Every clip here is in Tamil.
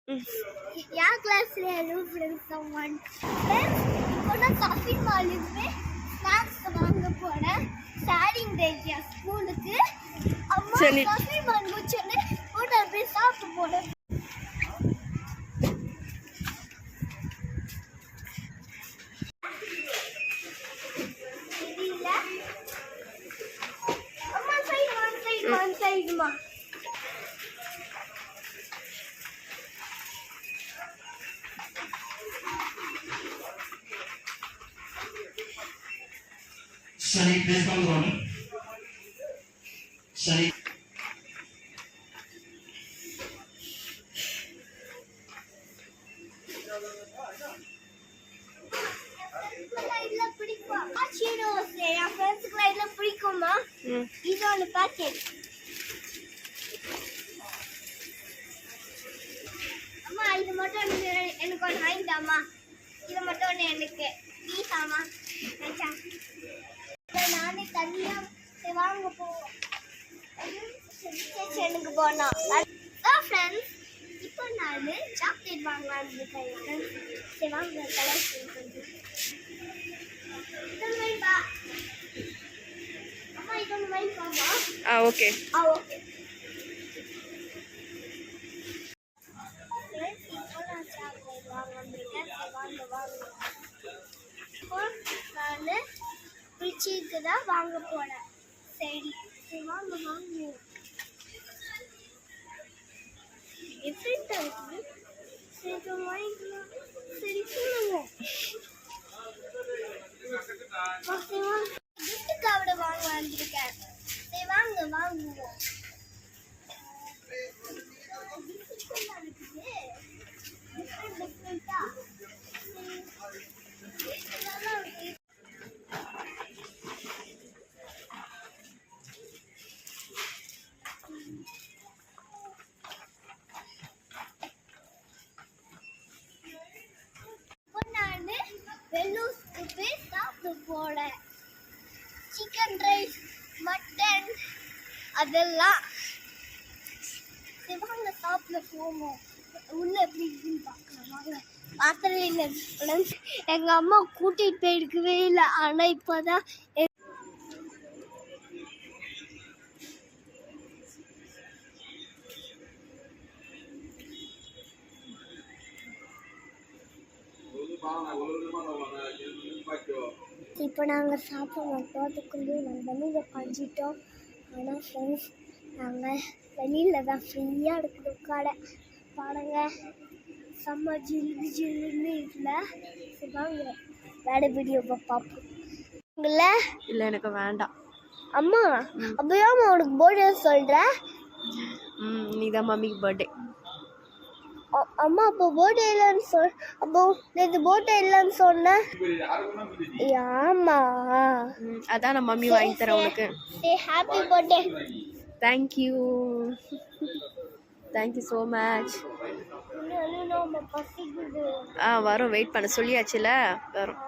Yeah, class hello friends someone. Friends, இப்போ நான் ஷாப்பிங் மாலுக்கு ஸ்நாக்ஸ் வாங்க போறேன். ஸ்டார்டிங் டேயா ஸ்கூலுக்கு. அம்மா ஷாப்பிங் மால் முடிச்சோனே கூட போய் சாப்பிட்டு போறேன். அம்மா சைடுமா Sunny, please come on. Sunny. பிடிக்குமா இது ஒன்று பாக்கெட் அம்மா இது மட்டும் எனக்கு ஒன்று வாங்கிட்டாமா இது மட்டும் ஒன்று எனக்கு ப்ளீஸ் ஆமா நானே தனியா வாங்க போவோம் எனக்கு போனோம் ஃப்ரெண்ட்ஸ் இப்போ நான் சாக்லேட் வாங்கலான்னு இருக்கேன் சரி வாங்க கலர் அம்மா இது ஒன்று வாங்கிப்பாமா ஓகே ஓகே நான் பிரிச்சிக்கு தான் வாங்க போனேன் சரி வாங்க வாங்குவோம் டிஃப்ரெண்ட்டாக இருக்குது சரி வாங்கிக்கலாம் சரி சொல்லுவோம் கிஃப்ட் கார்டு வாங்க வந்திருக்கேன் சரி வாங்க வாங்குவோம் டிஃப்ரெண்ட்டாக வெள்ளூஸ்க்கு போய் சாப்பிட்டு போனேன் சிக்கன் ரைஸ் மட்டன் அதெல்லாம் வாங்க சாப்பிட போவோம் உள்ள எப்படி இருக்குன்னு பார்க்கலாம் வாங்க பார்த்ததே இல்லை ஃப்ரெண்ட்ஸ் எங்கள் அம்மா கூட்டிகிட்டு போயிருக்கவே இல்லை ஆனால் இப்போ தான் இப்போ நாங்கள் சாப்பிட மாட்டோம் அதுக்குள்ளேயே நாங்கள் வெளியில் பஞ்சிட்டோம் ஆனால் ஃப்ரெண்ட்ஸ் நாங்கள் வெளியில் தான் ஃப்ரீயாக இருக்குது உட்காட பாருங்க செம்ம ஜில்லுன்னு இல்லை சரி வாங்க வேறு வீடியோவை பார்ப்போம் உங்களை இல்லை எனக்கு வேண்டாம் அம்மா அப்போயாம்மா உனக்கு பர்த்டே சொல்கிற நீ தான் மம்மிக்கு பர்த்டே அம்மா அப்போ பர்த்டே இல்லைன்னு அப்போ நேற்று பர்த்டே இல்லைன்னு சொன்னேன் ஆமா அதான் நான் மம்மி வாங்கி தரேன் உனக்கு happy birthday thank you so much வரும் வெயிட் பண்ண சொல்லியாச்சுல வரும்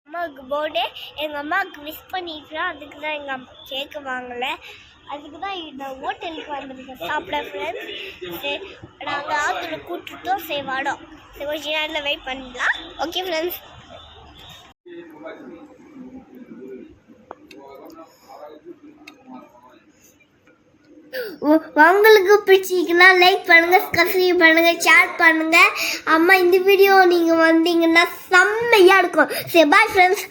அம்மாவுக்கு பர்த்டே எங்கள் அம்மாவுக்கு விஷ் பண்ணிக்கலாம் அதுக்கு தான் எங்கள் அம்மா கேக்கு வாங்கலை அதுக்கு தான் நான் ஹோட்டலுக்கு வந்திருக்கேன் சாப்பிட ஃப்ரெண்ட்ஸ் சரி நாங்கள் ஆற்றுல கூப்பிட்டுட்டோம் சரி வாடம் சரி கொஞ்ச நேரத்தில் வெயிட் பண்ணிடலாம் ஓகே ஃப்ரெண்ட்ஸ் உங்களுக்கு பிடிச்சிக்கலாம் லைக் பண்ணுங்கள் சப்ஸ்கிரைப் பண்ணுங்கள் ஷேர் பண்ணுங்கள் அம்மா இந்த வீடியோ நீங்கள் வந்தீங்கன்னா செம்மையாக இருக்கும் சரி பாய் ஃப்ரெண்ட்ஸ்